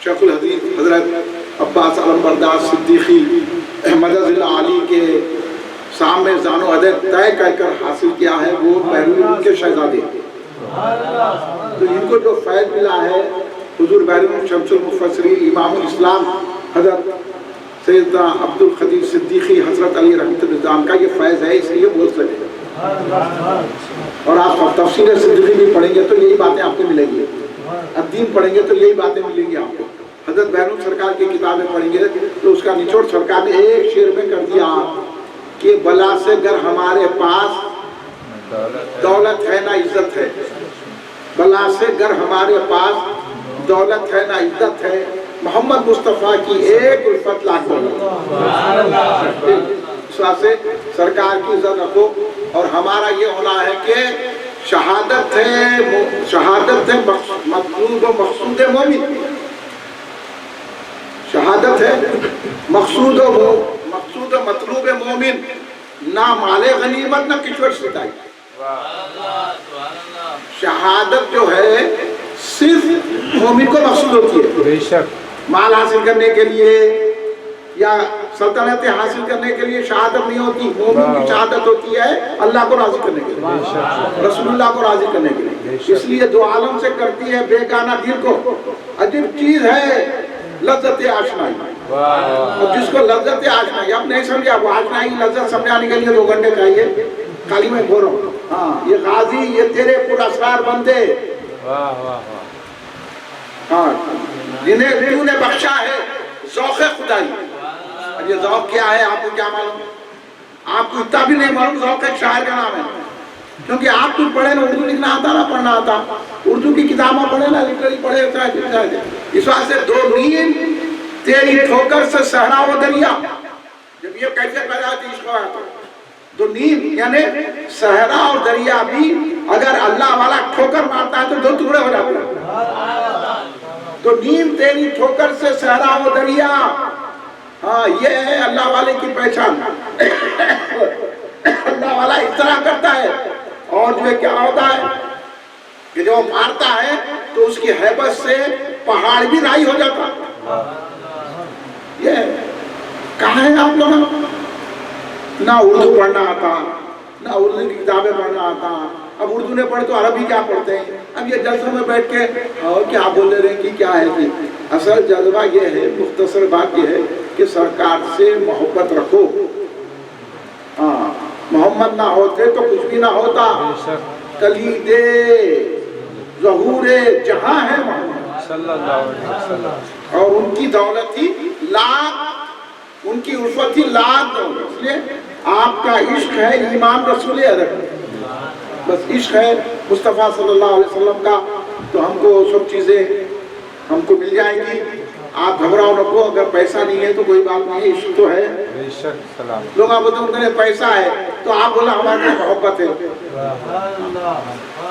Speaker 2: شیخ الحدیث حضرت عباس علم بردار صدیقی مدد اللہ علی کے سامنے زان و عدد طے کر حاصل کیا ہے، وہ بحرون کے شہزادے، تو ان کو جو فیض ملا ہے حضور بحرون شمس المفسرین امام الاسلام حضرت سیدنا عبد القدیر صدیقی حضرت علی رحمۃ اللہ کا یہ فیض ہے، اس لیے بول سکے۔ اور آپ تفسیر صدیقی بھی پڑھیں گے تو یہی باتیں آپ کو ملیں گی، الدین پڑھیں گے تو یہی باتیں ملیں گی آپ کو، حضرت بحرون سرکار کی کتابیں پڑھیں گے تو اس کا نچوڑ سرکار نے ایک شعر میں کر دیا کہ بلا سے گر ہمارے پاس دولت ہے نہ عزت ہے، بلا سے گر ہمارے پاس دولت ہے نہ عزت ہے، محمد مصطفیٰ کی ایک الفت لاکھ دولت۔ اس واسطے سے سرکار کی عزت رکھو، اور ہمارا یہ ہونا ہے کہ شہادت ہے مقصود و مقصود مومن، شہادت ہے مقصود و مطلوب مومن، نہ مال غنیمت نہ کچھ ستائی۔ شہادت جو ہے صرف مومن کو مقصود ہوتی ہے،
Speaker 3: بے شک،
Speaker 2: مال حاصل کرنے کے لیے یا سلطنت حاصل کرنے کے لیے شہادت نہیں ہوتی، مومن کی شہادت ہوتی ہے اللہ کو راضی کرنے کے لیے، رسول اللہ کو راضی کرنے کے لیے۔ اس لیے دو عالم سے کرتی ہے بیگانہ دل کو، عجیب چیز ہے لذت آشنائی، اور جس کو لذت آشنائی اب نہیں سمجھا، وہ آشنائی لذت سمجھانے کے لیے 2 گھنٹے چاہیے، خالی میں بول رہا ہوں۔ ہاں یہ غازی، یہ تیرے پر اسرار بندے، ہاں جنہیں تو نے بخشا ہے ذوق خدائی۔ یہ ذوق کیا ہے آپ کو کیا معلوم؟ آپ کو اتنا بھی نہیں معلوم، ذوق ایک شاعر کا نام ہے، کیونکہ آپ تو پڑھے نا اردو لکھنا آتا نہ پڑھنا آتا، اردو کی کتابیں پڑھے نا لٹریچر پڑھے، اس واسطے 2 نیم تیری ٹھوکر سے صحرا و دریا، جب یہ کیسے پیدا ہوتی عشق ہوا تو 2 نیم یعنی صحرا اور دریا بھی اگر اللہ والا ٹھوکر مارتا ہے تو 2 ٹکڑے ہو جاتے ہیں۔ تو نیم تیری ٹھوکر سے صحرا و دریا، ہاں یہ ہے اللہ والے کی پہچان۔ اللہ والا اس طرح کرتا ہے، اور جو کیا ہوتا ہے کہ جو مارتا ہے تو اس کی ہیبت سے پہاڑ بھی رائی ہو جاتا۔ یہ کہاں ہے آپ لوگ؟ نہ اردو پڑھنا آتا، نہ اردو کی کتابیں پڑھنا آتا، اب اردو نے پڑھ تو عربی کیا پڑھتے ہیں؟ اب یہ جلسوں میں بیٹھ کے اور کیا بول رہے ہیں کہ کیا ہے کہ اصل جذبہ یہ ہے، مختصر بات یہ ہے کہ سرکار سے محبت رکھو۔ ہاں محمد نہ ہوتے تو کچھ بھی نہ ہوتا، کلید ظہور جہاں ہے محمد
Speaker 3: صلی اللہ علیہ وسلم،
Speaker 2: اور ان کی دولت ہی لاکھ، ان کی الفت ہی لاکھ دولت۔ اس لیے آپ کا عشق ہے ایمان رسول ادب، بس عشق ہے مصطفیٰ صلی اللہ علیہ وسلم کا، تو ہم کو سب چیزیں ہم کو مل جائیں گی۔ آپ گھبراؤ نہ کو، اگر پیسہ نہیں ہے تو کوئی بات نہیں، عشق تو ہے۔
Speaker 3: بے شک، سلام۔
Speaker 2: لوگ آپ بولتے ہیں پیسہ ہے تو آپ بولا ہمارے محبت ہے،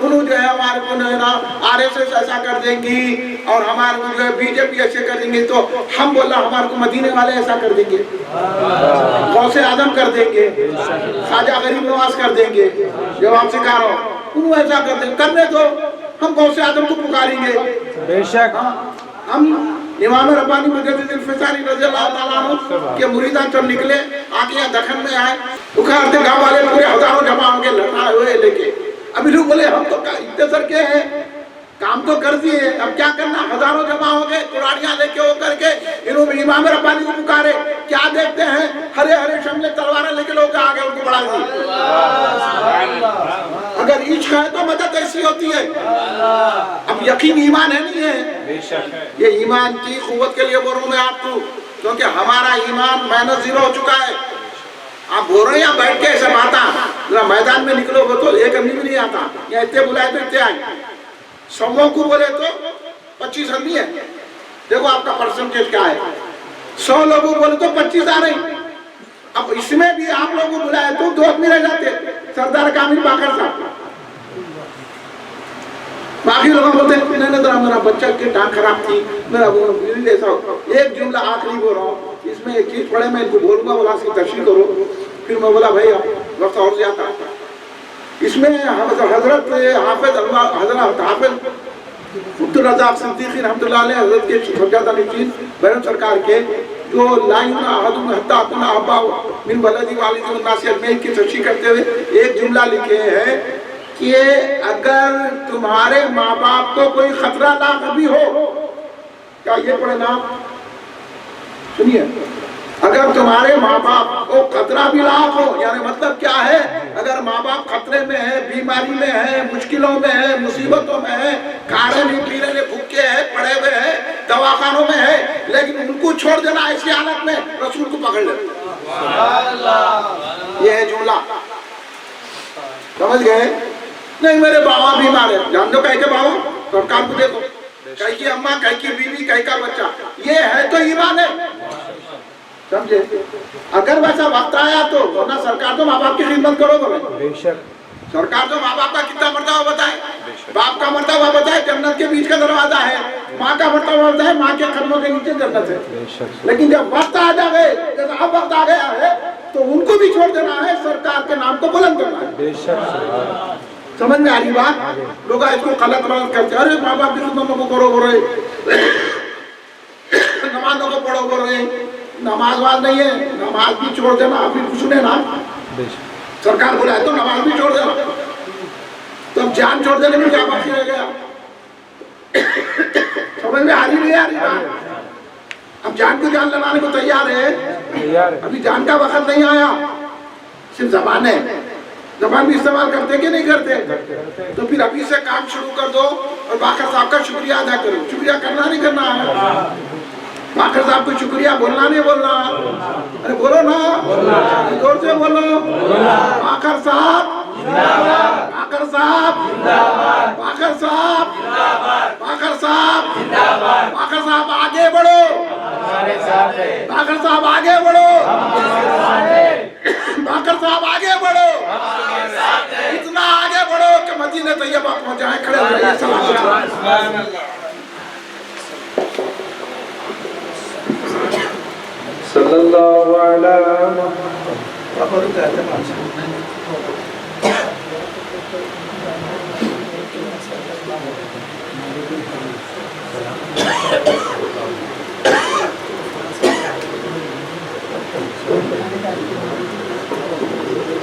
Speaker 2: انہوں جو ہے ہمارے کو نا RSS ایسا کر دیں گی اور ہمارے کو جو ہے BJP ایسے کر دیں گے، تو ہم بولا ہمارے کو مدینے والے ایسا کر دیں گے، غوث اعظم کر دیں گے، خواجہ غریب نواز کر دیں گے، جو آپ سے کہا رہا ہوں انہوں ایسا کر دیں گے، کرنے دو، ہم غوث اعظم کو پکاریں گے۔
Speaker 3: بے شک
Speaker 2: ہم امام ربانی مجدد الفسانی رضی اللہ تعالیٰ عنہ کے مریدان چل نکلے، آگے یہاں دکھن میں آئے، اکھارتے گاؤں والے پورے ہزاروں جمع ہوں گے لٹائے ہوئے لے کے۔ ابھی لوگ بولے ہم تو اتنے سر کے ہیں، کام تو کر دیے، اب کیا کرنا؟ ہزاروں جمع ہو گئے کراڑیاں لے کے ہو کر کے، انہوں نے امام ربانی کو پکارے، کیا دیکھتے ہیں؟ ہرے ہرے شملے تلواریں لے کے لوگ آگے ان کو بڑھا دی۔ اگر عشق ہے تو مدد ایسی ہوتی ہے، اب یقین ایمان ہے نہیں ہے، یہ ایمان کی قوت کے لیے بول رہا ہوں میں آپ کو، کیونکہ ہمارا ایمان مائنس زیرو ہو چکا ہے۔ آپ بول رہے ہیں یہاں بیٹھ کے ایسے آتا، میدان میں نکلو گے تو ایک آدمی بھی نہیں آتا، یا اتنے بلائے تو اتنے آئے، 100 کو بولے تو 25 آدمی ہے، دیکھو آپ کا پرسنٹیج کیا ہے، 100 لوگوں کو بولے تو 25 آ رہے ہیں۔ اب اس میں بھی آپ لوگوں کو بلائے تو 2 آدمی رہ جاتے، سردار کامل باقر صاحب، باقی لوگوں بولتے ہیں نہیں ذرا میرا بچہ کی ٹانگ خراب تھی، میرا وہ ایسا ہو۔ ایک جملہ آخری بول رہا ہوں، اس میں ایک چیز پڑھے میں ان کو بولوں گا، بولا اس کی تشریح کرو، پھر میں بولا بھائی وقت اور زیادہ آتا۔ اس میں حضرت حافظ عبدالرزاق صدیقی رحمۃ اللہ علیہ حضرت کے سجادہ نشین بیرون سرکار کے جو لائن احدم حتی اکون احبا من بلدی والدی والناس اجمعین کی تشریح کرتے ہوئے ایک جملہ لکھے ہیں کہ اگر تمہارے ماں باپ کو کوئی خطرہ لاحق بھی ہو، کیا یہ پڑھے نا سنیے، اگر تمہارے ماں باپ کو خطرہ بھی لاحق ہو، یعنی مطلب کیا ہے؟ اگر ماں باپ خطرے میں ہیں، بیماری میں ہیں، مشکلوں میں ہیں، مصیبتوں میں ہیں، کھانے نہیں پی رہے بھوکے ہیں، پڑے ہوئے ہیں، دواخانوں میں ہیں، لیکن ان کو چھوڑ دینا ایسی حالت میں رسول کو پکڑ لینا، یہ ہے جملہ، سمجھ گئے؟ نہیں میرے بابا بیمار ہے، جان دو کہہ کے بابا سرکار کو دیکھو، کہہ کی اماں، کہہ کی بیوی، کہہ کا بچہ، یہ ہے تو ایمان ہے، سمجھے؟ اگر ویسا وقت آیا تو ورنہ سرکار تو ماں باپ کی خدمت کرو گے، سرکار تو ماں باپ کا کتنا مرتبہ بتائے، باپ کا مرتبہ بتائے جنت کے بیچ کا دروازہ ہے، ماں کا مرتبہ بتائے ماں کے قدموں کے نیچے جنت ہے، لیکن جب وقت آ جائے، جب اب وقت آ گیا ہے تو ان کو بھی چھوڑ دینا ہے، سرکار کے نام کو بلند کرنا ہے۔ سمجھ میں آ رہی بات؟ لوگ اس کو غلط رواج کرتے ہیں، ارے ماں باپ کی خدمتوں کو کرو بول رہے، نمازوں کو پڑھو بول رہے، نماز واز نہیں ہے، نماز بھی چھوڑ دینا، پھر کچھ نہیں نا، سرکار بلائے تو نماز بھی چھوڑ دینا، تو اب جان چھوڑ دینے میں کیا باقی رہ گیا؟ سمجھ میں آ رہی نہیں آ رہی بات؟ اب جان کو جان لگانے کو تیار ہے، ابھی جان کا وقت نہیں آیا، صرف زبان ہے، زبان بھی استعمال کرتے کہ نہیں کرتے؟ تو پھر ابھی سے کام شروع کر دو اور باقر صاحب کا شکریہ ادا کرو، شکریہ کرنا نہیں کرنا ہے، باقر صاحب کو شکریہ بولنا نہیں بولنا، ارے بولو نا، زور سے بولو، باقر صاحب، باقر صاحب، باقر صاحب، باقر صاحب، باقر صاحب آگے بڑھو، باقر صاحب آگے بڑھو، باقر صاحب آگے بڑھو، اتنا آگے بڑھو کہ مدینہ طیبہ پہنچائیں، کھڑے ہو جائیں، سلام
Speaker 3: صلی اللہ علیہ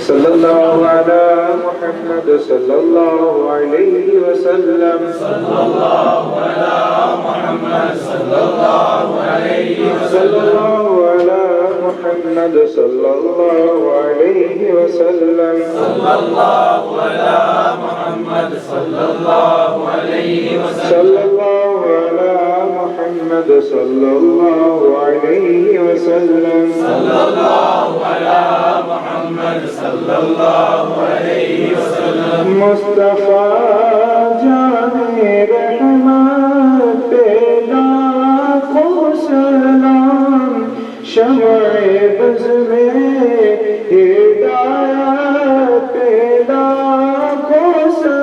Speaker 3: صلی اللہ علی محمد صلی اللہ علیہ وسلم، صلی اللہ علی محمد صلی اللہ علیہ وسلم، محمد صلی اللہ علیہ وسلم، صلی اللہ علی محمد صلی اللہ علیہ وسلم، صلی اللہ علی محمد صلی اللہ علیہ وسلم، صلی اللہ علی محمد صلی اللہ علیہ وسلم، مصطفیٰ جان رحمت لاکھوں سلام، شمع بز میں ہدایت لاکھوں سلام،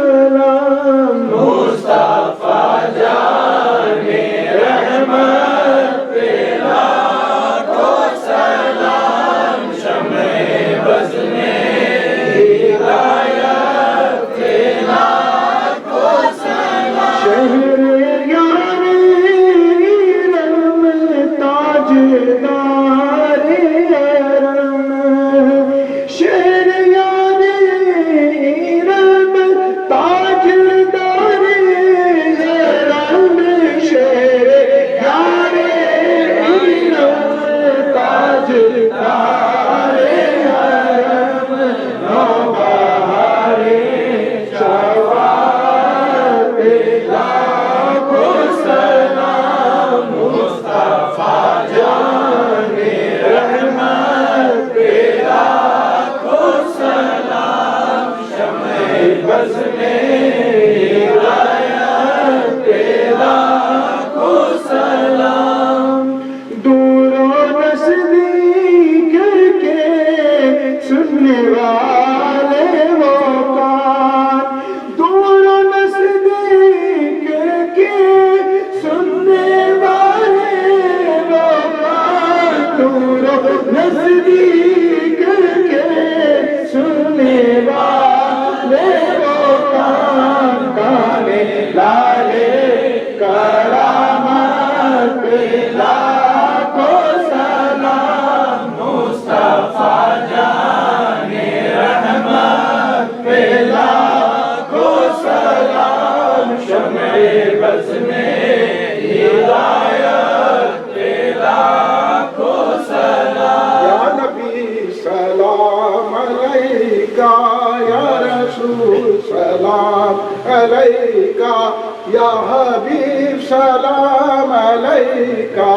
Speaker 2: علیکا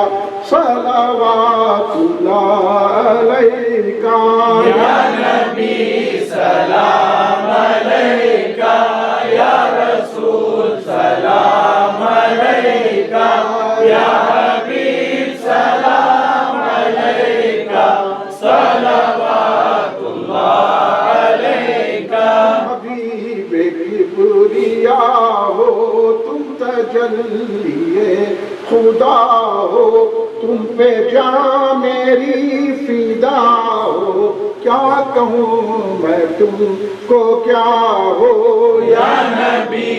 Speaker 2: صلوات اللہ علیکا یا نبی سلام علیکا یا رسول سلام علیکا یا حبیب سلام علیکا صلوات اللہ علیکا حبیب کبریا ہو تم تجلی خدا ہو تم پہ جان میری فدا ہو کیا کہوں میں تم کو کیا ہو یا نبی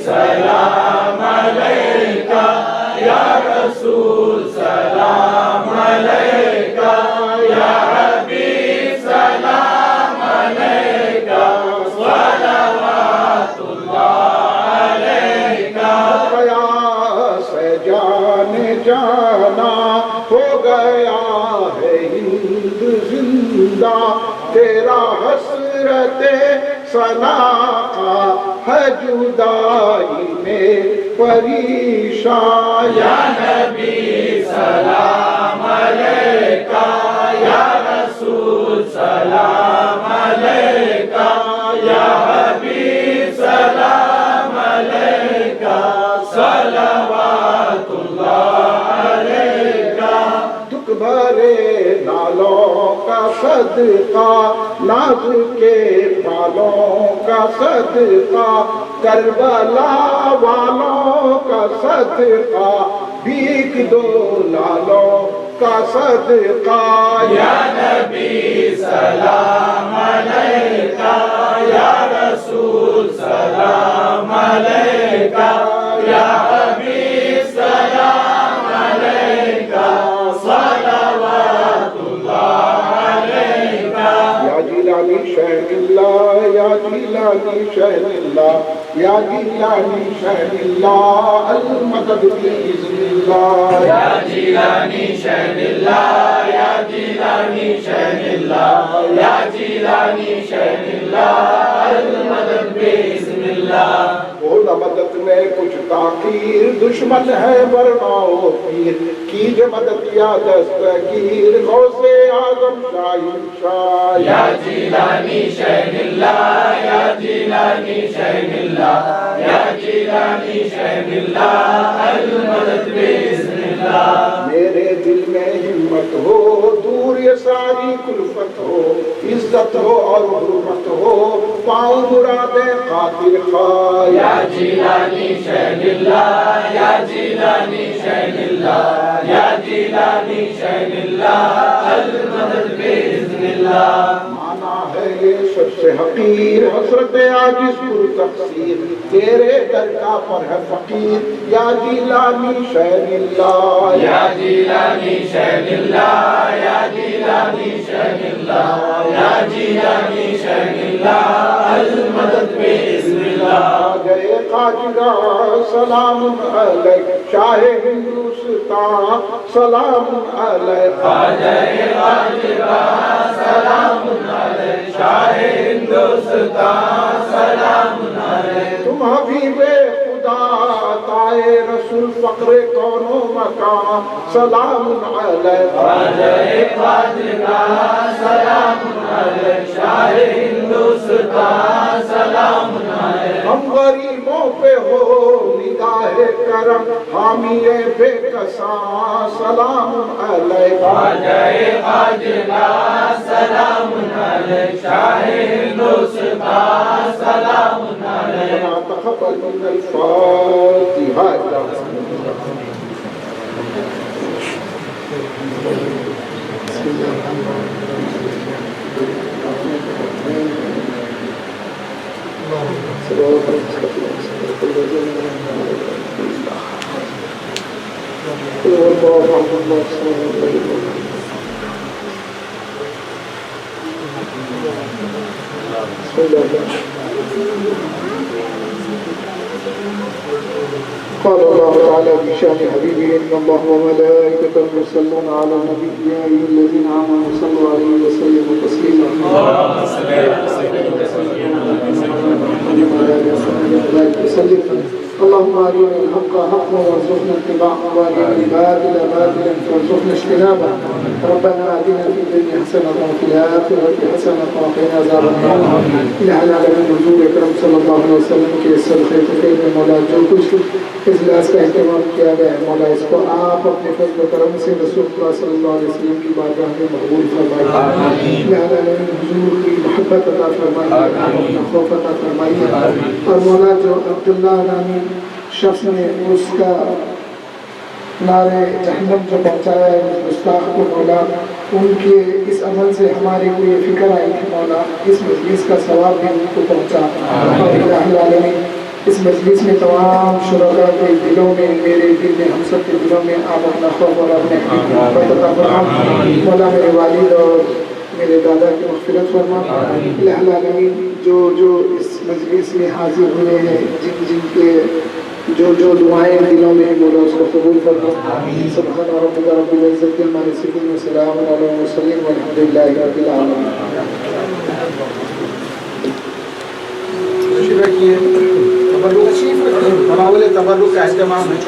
Speaker 2: سلام علیکا یا رسول سلام علیکا یا حبیب سلام علیکا صلوات اللہ علیکا جانا ہو گیا ہے ہند زندہ تیرا حسرت ثنا ہے جدائی میں پریشان یا نبی سلام علیکا یا رسول سلام علیکا یا حبیب سلام علیکا صلوات دکھ بھرے نالوں کا صدقہ ناز کے بالوں کا صدقہ کربلا والوں کا صدقہ بھیک دو لالوں کا صدقہ یا نبی سلام علیکا یا رسول سلام علیکا یا حبیب سلام علیکا صلوات اللہ علیکا یا جیلانی شہن اللہ یا جیلانی شہن اللہ یا جیلانی شہن اللہ المدد بإذن اللہ یا جیلانی شہن اللہ یا جیلانی شہن اللہ یا جیلانی شہن اللہ المدد بإذن اللہ بولا مدد میں کچھ تاخیر دشمن ہے ورنہ پیر کیجے مدد یا دستگیر غوث اعظم شاہین شاہ یا جیلانی شہن اللہ یا جیلانی شہن اللہ یا جیلانی شہن اللہ المدد بإذن اللہ میرے دل میں ہمت ہو دور یہ ساری کلفت ہو عزت ہو اور حرمت ہو پاؤں مراد خاطر خواہ یا جیلانی شہن اللہ یا جیلانی شہن اللہ یا جیلانی شہن اللہ المدد بإذن اللہ مانا ہے یہ سب سے حقیر حسرت عاجز پر تقصیر تیرے در کا پر ہے فقیر یا جیلانی شہن اللہ یا جیلانی شہن اللہ یا جیلانی شہن اللہ یا جیلانی شہن اللہ المدد بإذن اللہ گئے خواجہ سلام علیک شاہ ہندوستان سلام علیک خواجہ سلام علیک شاہ ہندوستان سلام علیک تم حبیب خدا تائے رسول فقر کون و مکان سلام علیک خواجہ سلام علیک شاہ ہندوستان سلام علیک ہم غریبوں پہ ہو نگاہ کرم حامی بے کساں سلام علیک خواجہ سلام علیک شاہ ہندوستان سلام علیک تقبل من الفاتحہ قال الله تعالى بشأن حبيبه إن الله وملائكته يصلون على النبي يا أيها الذين آمنوا صلوا عليه وسلموا تسليما.
Speaker 4: محمد وعلى آله وصحبه وسلم. اللهم أرنا الحق حقا وارزقنا اتباعه وأرنا الباطل باطلا وارزقنا اجتنابه. ربنا آتنا في الدنيا حسنة وفي الآخرة حسنة وقنا عذاب النار. لعل على حضور اکرم صلی اللہ علیہ وسلم کے صدقے فقیر میں مولا جو کچھ اجلاس کا اہتمام کیا گیا ہے مولا اس کو آپ اپنے فضل و کرم سے رسول اللہ صلی اللہ علیہ وسلم کی بارگاہ میں مقبول فرمائیے. لعل على حضور کی محبت عطا فرمائیے, اپنا خوف عطا فرمائیے. اور مولا جو عبداللہ نامی شخص نے اس کا نعرے جہنم جو پہنچایا ہے اس گستاخ کو مولا, ان کے اس عمل سے ہمارے کو یہ فکر آئی کہ مولا اس مجلس کا ثواب بھی ان کو پہنچا. اور الہ العالمین اس مجلس میں تمام شرکاء کے دلوں میں, میرے دل میں, ہم سب کے دلوں میں آپ اپنا خوف اور اپنے محبت عطا فرما. مولا میرے والد اور میرے دادا کی مغفرت فرما. الہ العالمین جو اس مجلس میں حاضر ہوئے ہیں, جن کے جو دعائیں دلوں میں مولا اس کو قبول فرما. سبحان ربک رب العزت عما یصفون وسلام علی المرسلین والحمد للہ رب العالمین.
Speaker 2: تبرک تبرک کا اہتمام ہے.